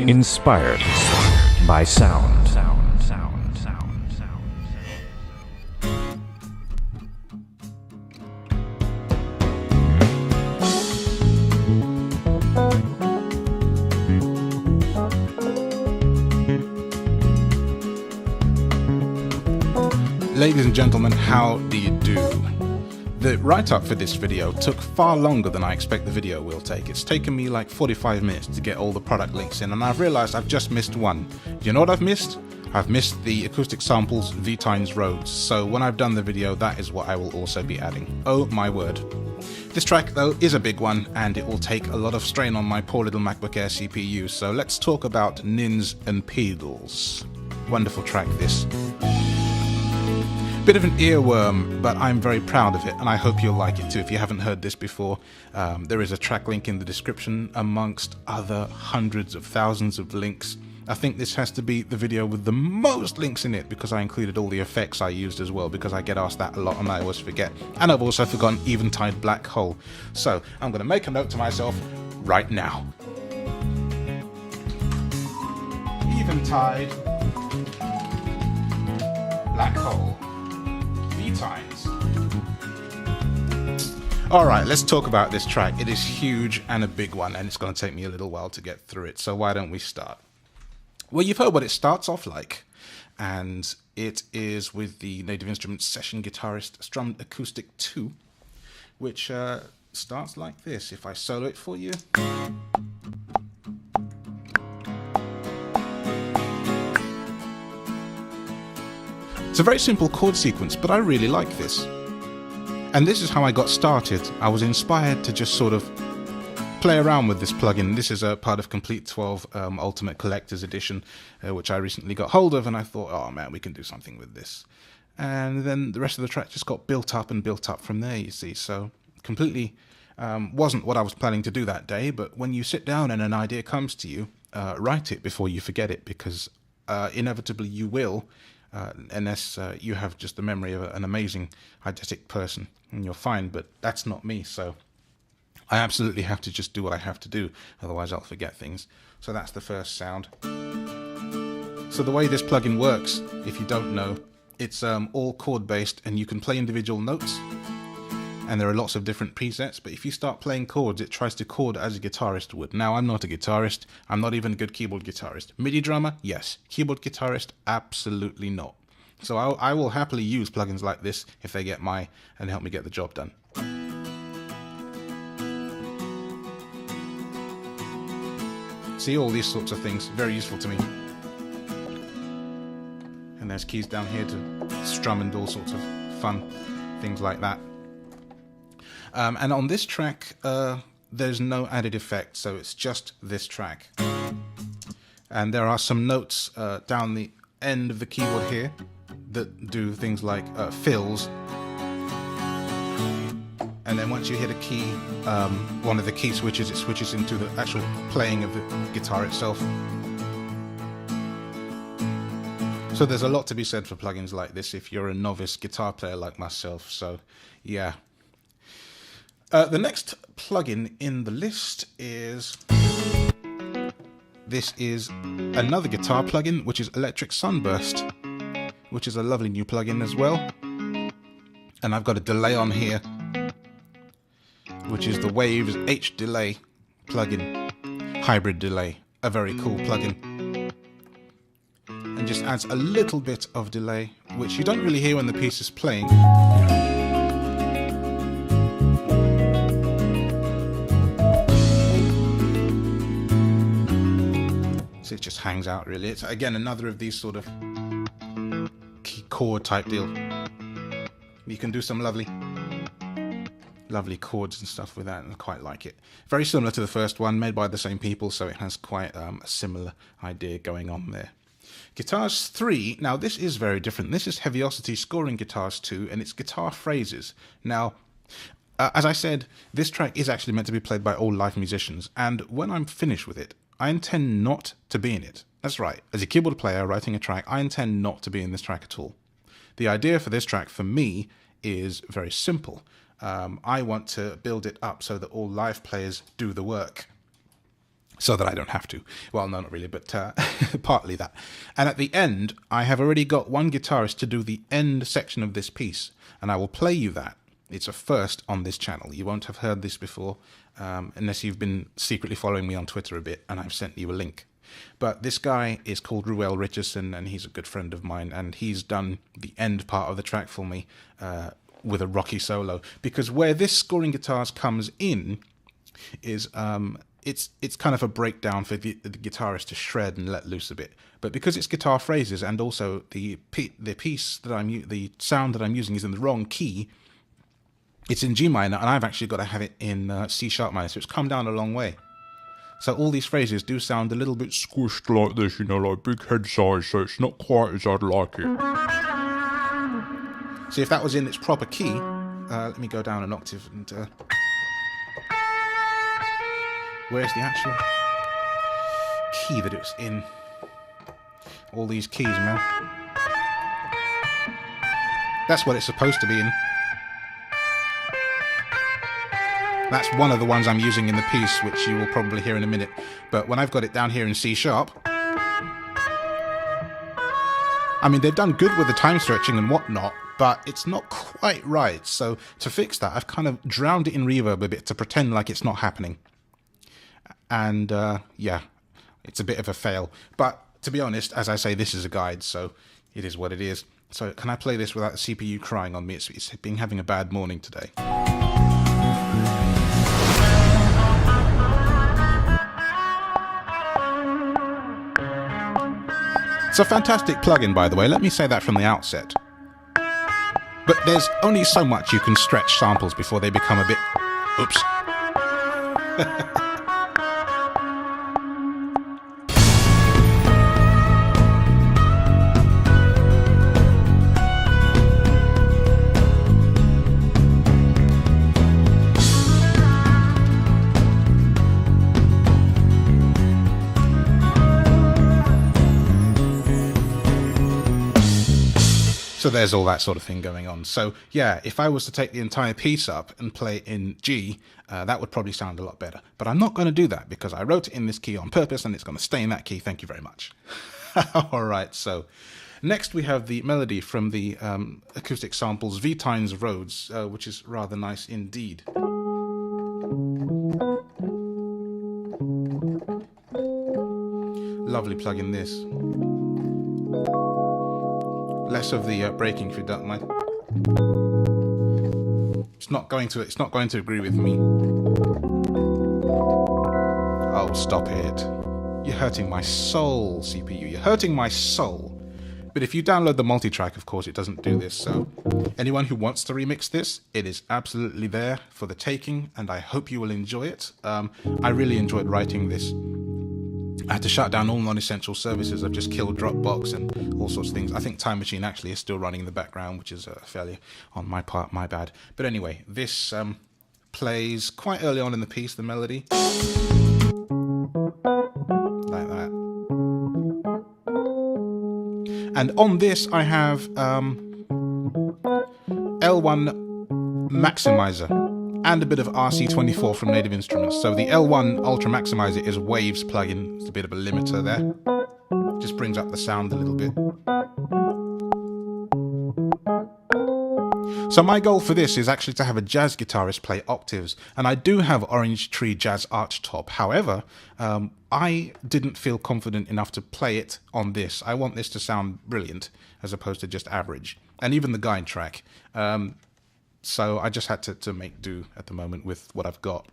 Inspired by sound. Ladies and gentlemen, how do you do? The write-up for this video took far longer than I expect the video will take. It's taken me like 45 minutes to get all the product links in, and I've realized I've just missed one. Do you know what I've missed? I've missed the acoustic samples VTines Rhodes, so when I've done the video, that is what I will also be adding. Oh my word. This track though is a big one, and it will take a lot of strain on my poor little MacBook Air CPU, so let's talk about Nins and Peedles. Wonderful track this. Bit of an earworm, but I'm very proud of it, and I hope you'll like it too. If you haven't heard this before, there is a track link in the description amongst other hundreds of thousands of links. I think this has to be the video with the most links in it because I included all the effects I used as well, because I get asked that a lot and I always forget. And I've also forgotten Eventide Black Hole. So I'm going to make a note to myself right now. Eventide Black Hole. VTines. Alright, let's talk about this track. It is huge and a big one, and it's going to take me a little while to get through it, so why don't we start? Well, you've heard what it starts off like, and it is with the Native Instruments session guitarist Strummed Acoustic 2, which starts like this. If I solo it for you. It's a very simple chord sequence, but I really like this. And this is how I got started. I was inspired to just sort of play around with this plugin. This is a part of Complete 12 Ultimate Collector's Edition, which I recently got hold of, and I thought, oh man, we can do something with this. And then the rest of the track just got built up and built up from there, you see. So completely wasn't what I was planning to do that day, but when you sit down and an idea comes to you, write it before you forget it, because inevitably you will, unless you have just the memory of an amazing eidetic person, and you're fine, but that's not me, so I absolutely have to just do what I have to do, otherwise I'll forget things. So that's the first sound. So the way this plugin works, if you don't know, it's all chord based, and you can play individual notes, and there are lots of different presets, but if you start playing chords, it tries to chord as a guitarist would. Now, I'm not a guitarist. I'm not even a good keyboard guitarist. MIDI drummer? Yes. Keyboard guitarist? Absolutely not. So I will happily use plugins like this if they get and help me get the job done. See, all these sorts of things, very useful to me. And there's keys down here to strum and all sorts of fun things like that. And on this track, there's no added effect, so it's just this track. And there are some notes down the end of the keyboard here that do things like fills. And then once you hit a key, one of the key switches, it switches into the actual playing of the guitar itself. So there's a lot to be said for plugins like this if you're a novice guitar player like myself, so yeah. The next plugin in the list is... This is another guitar plugin, which is Electric Sunburst, which is a lovely new plugin as well. And I've got a delay on here, which is the Waves H Delay plugin, hybrid delay, a very cool plugin. And just adds a little bit of delay, which you don't really hear when the piece is playing. So it just hangs out really. It's again another of these sort of key chord type deal. You can do some lovely chords and stuff with that, and I quite like it. Very similar to the first one, made by the same people, so it has quite a similar idea going on there. Guitars 3, now this is very different. This is Heavyocity scoring guitars 2, and it's guitar phrases. Now, as I said, this track is actually meant to be played by all live musicians, and when I'm finished with it, I intend not to be in it. That's right, as a keyboard player writing a track, I intend not to be in this track at all. The idea for this track, for me, is very simple. I want to build it up so that all live players do the work. so that I don't have to. Well, no, not really, but partly that. And at the end, I have already got one guitarist to do the end section of this piece, and I will play you that. It's a first on this channel. You won't have heard this before, unless you've been secretly following me on Twitter a bit, and I've sent you a link. But this guy is called Ruel Richardson, and he's a good friend of mine, and he's done the end part of the track for me with a rocky solo. Because where this scoring guitars comes in is it's kind of a breakdown for the guitarist to shred and let loose a bit. But because it's guitar phrases and also the sound that I'm using is in the wrong key, it's in G minor, and I've actually got to have it in C sharp minor, so it's come down a long way. So all these phrases do sound a little bit squished like this, you know, like big head size, so it's not quite as I'd like it. See, if that was in its proper key, let me go down an octave and... where's the actual key that it's in? All these keys, man. That's what it's supposed to be in. That's one of the ones I'm using in the piece, which you will probably hear in a minute. But when I've got it down here in C sharp, I mean, they've done good with the time stretching and whatnot, but it's not quite right. So to fix that, I've kind of drowned it in reverb a bit to pretend like it's not happening. And yeah, it's a bit of a fail. But to be honest, as I say, this is a guide, so it is what it is. So can I play this without the CPU crying on me? It's been having a bad morning today. It's a fantastic plugin, by the way, let me say that from the outset. But there's only so much you can stretch samples before they become a bit... Oops. So there's all that sort of thing going on. So yeah, if I was to take the entire piece up and play it in G, that would probably sound a lot better. But I'm not going to do that because I wrote it in this key on purpose and it's going to stay in that key. Thank you very much. All right, so next we have the melody from the acoustic samples VTines Rhodes, which is rather nice indeed. Lovely plugin this. Less of the breaking, if you don't mind. It's not going to agree with me. Oh, stop it! You're hurting my soul, CPU. You're hurting my soul. But if you download the multi-track, of course, it doesn't do this. So, anyone who wants to remix this, it is absolutely there for the taking, and I hope you will enjoy it. I really enjoyed writing this. I had to shut down all non-essential services. I've just killed Dropbox and all sorts of things. I think Time Machine actually is still running in the background, which is a failure on my part, my bad. But anyway, this plays quite early on in the piece, the melody. Like that. And on this, I have L1 Maximizer and a bit of RC24 from Native Instruments. So the L1 Ultra Maximizer is a Waves plugin. It's a bit of a limiter there. Just brings up the sound a little bit. So my goal for this is actually to have a jazz guitarist play octaves. And I do have Orange Tree Jazz Archtop. However, I didn't feel confident enough to play it on this. I want this to sound brilliant as opposed to just average. And even the guide track. So I just had to make do at the moment with what I've got.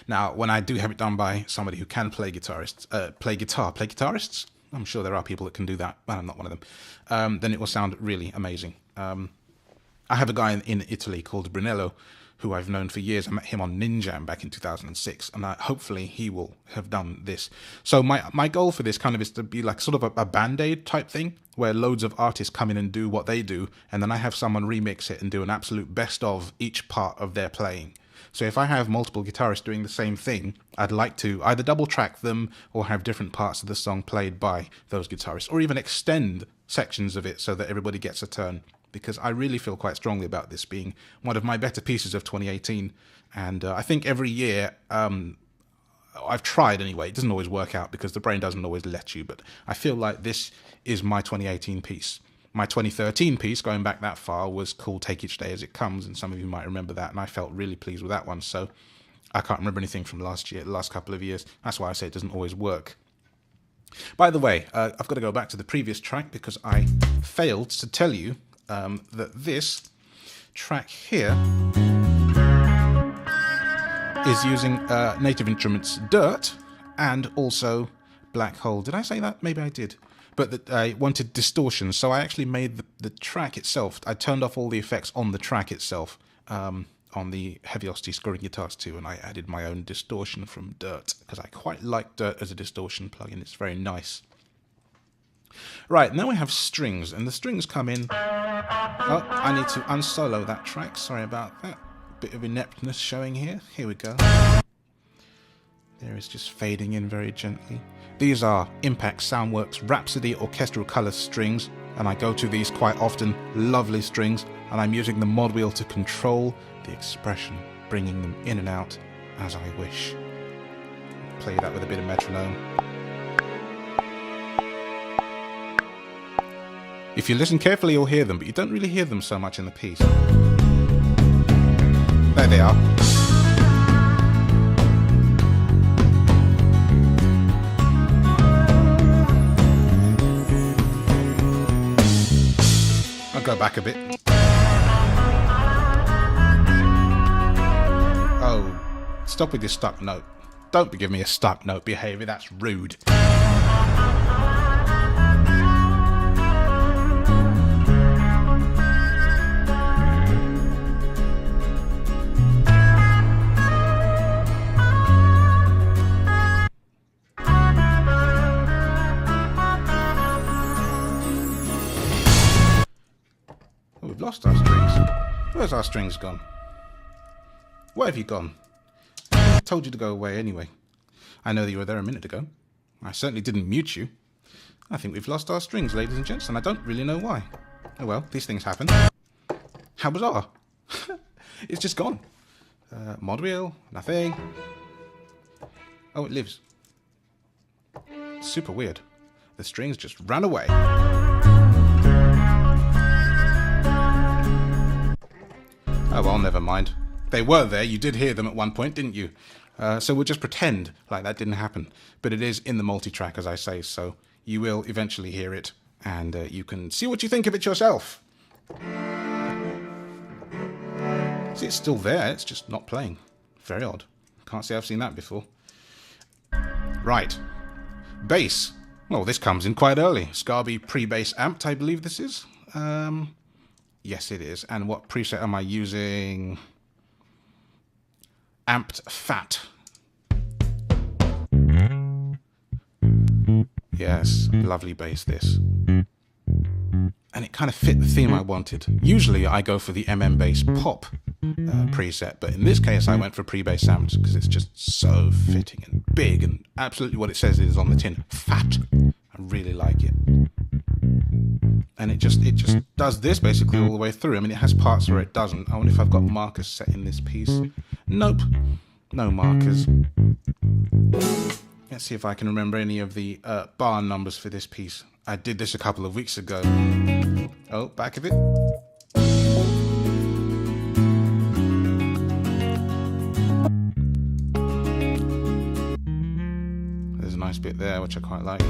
Now, when I do have it done by somebody who can play guitarists, play guitarists? I'm sure there are people that can do that, but I'm not one of them. Then it will sound really amazing. I have a guy in Italy called Brunello, who I've known for years. I met him on Ninjam back in 2006, and hopefully he will have done this. So my goal for this kind of is to be like sort of a Band-Aid type thing, where loads of artists come in and do what they do, and then I have someone remix it and do an absolute best of each part of their playing. So if I have multiple guitarists doing the same thing, I'd like to either double track them or have different parts of the song played by those guitarists, or even extend sections of it so that everybody gets a turn. Because I really feel quite strongly about this being one of my better pieces of 2018. And I think every year I've tried anyway. It doesn't always work out because the brain doesn't always let you, but I feel like this is my 2018 piece. My 2013 piece, going back that far, was called Take Each Day As It Comes, and some of you might remember that, and I felt really pleased with that one, so I can't remember anything from last year, the last couple of years. That's why I say it doesn't always work. By the way, I've got to go back to the previous track because I failed to tell you that this track here is using Native Instruments Dirt and also Black Hole. Did I say that? Maybe I did. But I wanted distortion, so I actually made the track itself. I turned off all the effects on the track itself, on the Heavyocity scoring guitars too, and I added my own distortion from Dirt, because I quite like Dirt as a distortion plugin. It's very nice. Right, now we have strings, and the strings come in... Oh, I need to unsolo that track. Sorry about that. Bit of ineptness showing here. Here we go. There is just fading in very gently. These are Impact Soundworks Rhapsody Orchestral Color strings, and I go to these quite often. Lovely strings, and I'm using the mod wheel to control the expression, bringing them in and out as I wish. Play that with a bit of metronome. If you listen carefully, you'll hear them, but you don't really hear them so much in the piece. There they are. I'll go back a bit. Oh, stop with your stuck note. Don't give me a stuck note behaviour, that's rude. We've lost our strings. Where's our strings gone? Where have you gone? I told you to go away anyway. I know that you were there a minute ago. I certainly didn't mute you. I think we've lost our strings, ladies and gents, and I don't really know why. Oh well, these things happen. How bizarre. It's just gone. Mod wheel, nothing. Oh, it lives. Super weird. The strings just ran away. Oh well, never mind. They were there, you did hear them at one point, didn't you? So we'll just pretend like that didn't happen. But it is in the multi-track, as I say, so you will eventually hear it, and you can see what you think of it yourself. See, it's still there, it's just not playing. Very odd. Can't say I've seen that before. Right. Bass. Well, this comes in quite early. Scarbee pre-bass amped, I believe this is. Yes, it is. And what preset am I using? Amped Fat. Yes, lovely bass this. And it kind of fit the theme I wanted. Usually I go for the MM bass pop preset, but in this case I went for pre-bass amped because it's just so fitting and big and absolutely what it says is on the tin. Fat. I really like it. And it just does this basically all the way through. I mean, it has parts where it doesn't. I wonder if I've got markers set in this piece. Nope. No markers. Let's see if I can remember any of the bar numbers for this piece. I did this a couple of weeks ago. Oh, back of it. There's a nice bit there, which I quite like.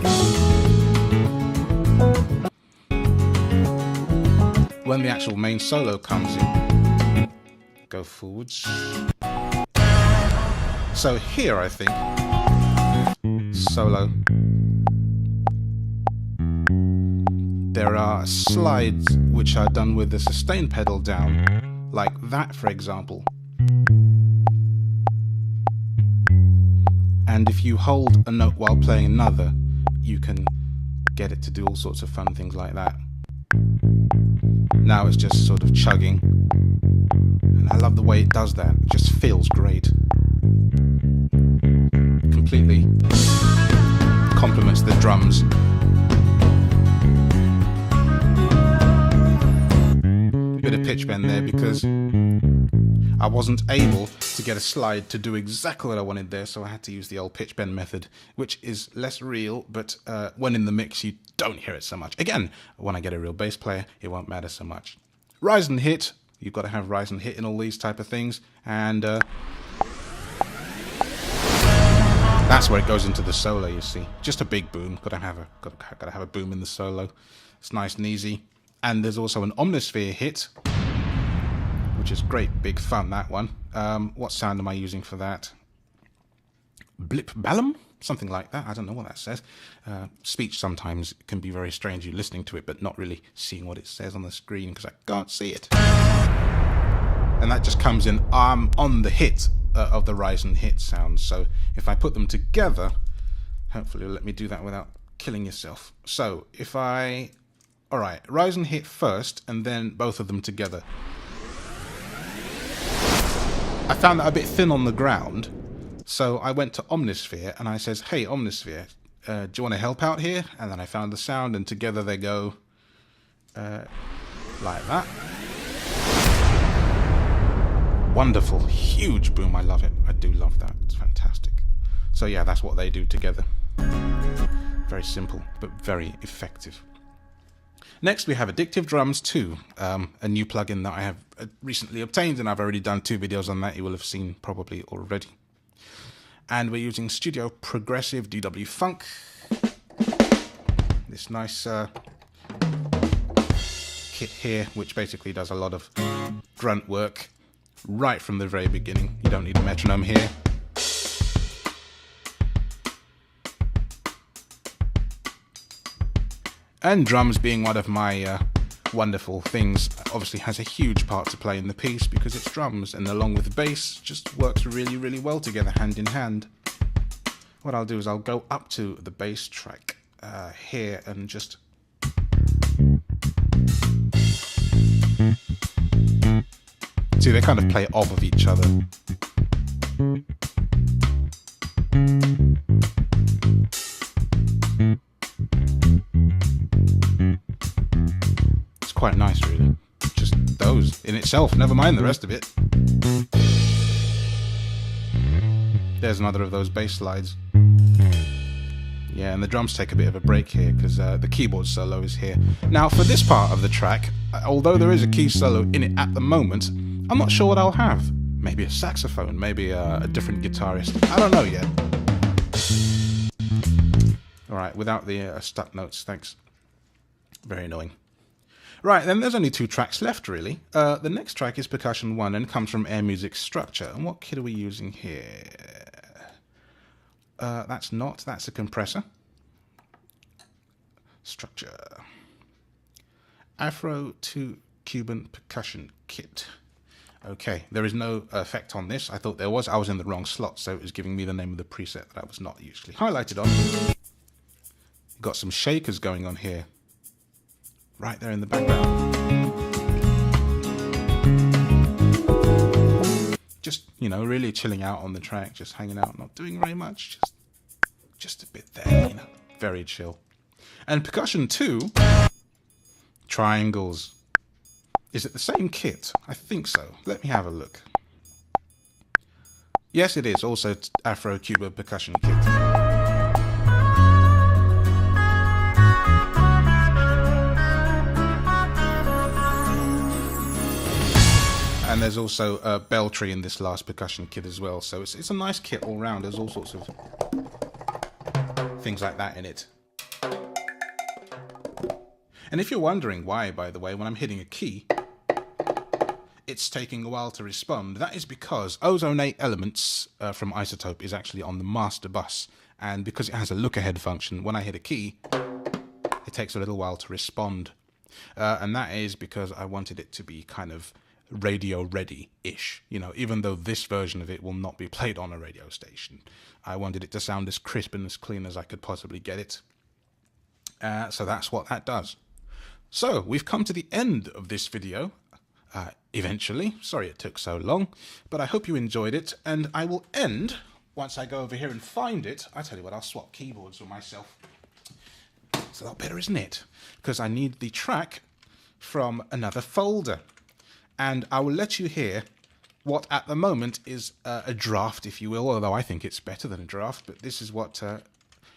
When the actual main solo comes in, go forwards. So here, I think, solo. There are slides which are done with the sustain pedal down, like that, for example. And if you hold a note while playing another, you can get it to do all sorts of fun things like that. Now it's just sort of chugging, and I love the way it does that. It just feels great. Completely complements the drums. Bit of pitch bend there because I wasn't able to get a slide to do exactly what I wanted there, so I had to use the old pitch bend method, which is less real, but when in the mix you don't hear it so much. Again, when I get a real bass player, it won't matter so much. Rise and hit, you've got to have rise and hit in all these type of things, and that's where it goes into the solo, you see. Just a big boom, gotta have a boom in the solo. It's nice and easy. And there's also an omnisphere hit, which is great, big fun, that one. What sound am I using for that? Blip ballum? Something like that. I don't know what that says. Speech sometimes can be very strange. You're listening to it, but not really seeing what it says on the screen because I can't see it. And that just comes in on the hit of the rise and hit sounds. So if I put them together, hopefully it'll let me do that without killing yourself. So if I... Alright, rise and hit first, and then both of them together. I found that a bit thin on the ground, so I went to Omnisphere, and I says, hey, Omnisphere, do you want to help out here? And then I found the sound, and together they go like that. Wonderful, huge boom, I love it. I do love that, it's fantastic. So yeah, that's what they do together. Very simple, but very effective. Next we have Addictive Drums 2, a new plugin that I have recently obtained, and I've already done 2 videos on that you will have seen probably already. And we're using Studio Progressive DW Funk, this nice kit here, which basically does a lot of grunt work right from the very beginning. You don't need a metronome here. And drums, being one of my wonderful things, obviously has a huge part to play in the piece because it's drums, and along with bass, just works really, really well together, hand in hand. What I'll do is I'll go up to the bass track here and just... See, they kind of play off of each other. Quite nice, really. Just those in itself, never mind the rest of it. There's another of those bass slides. Yeah, and the drums take a bit of a break here because the keyboard solo is here. Now, for this part of the track, although there is a key solo in it at the moment, I'm not sure what I'll have. Maybe a saxophone, maybe a different guitarist. I don't know yet. Alright, without the stuck notes, thanks. Very annoying. Right, then there's only 2 tracks left, really. The next track is Percussion 1 and comes from Air Music Structure. And what kit are we using here? That's a compressor. Structure. Afro 2 Cuban Percussion Kit. Okay, there is no effect on this. I thought there was. I was in the wrong slot, so it was giving me the name of the preset that I was not usually highlighted on. Got some shakers going on here. Right there in the background. Just, you know, really chilling out on the track, just hanging out, not doing very much, just a bit there, you know, very chill. And Percussion 2, Triangles. Is it the same kit? I think so. Let me have a look. Yes, it is also Afro-Cuba Percussion Kit. And there's also a bell tree in this last percussion kit as well. So it's a nice kit all round. There's all sorts of things like that in it. And if you're wondering why, by the way, when I'm hitting a key, it's taking a while to respond, that is because Ozone 8 Elements from Isotope is actually on the master bus. And because it has a look-ahead function, when I hit a key, it takes a little while to respond. And that is because I wanted it to be kind of radio ready-ish, you know, even though this version of it will not be played on a radio station. I wanted it to sound as crisp and as clean as I could possibly get it. So that's what that does. So we've come to the end of this video, eventually. Sorry it took so long, but I hope you enjoyed it, and I will end, once I go over here and find it. I tell you what, I'll swap keyboards with myself. It's a lot better, isn't it? Because I need the track from another folder. And I will let you hear what at the moment is a draft, if you will, although I think it's better than a draft, but this is what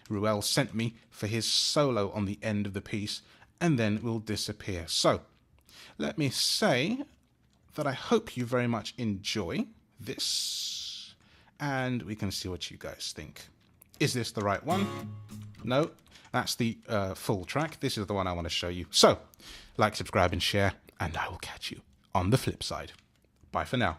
Ruel sent me for his solo on the end of the piece, and then will disappear. So, let me say that I hope you very much enjoy this, and we can see what you guys think. Is this the right one? No, that's the full track. This is the one I want to show you. So, like, subscribe, and share, and I will catch you on the flip side. Bye for now.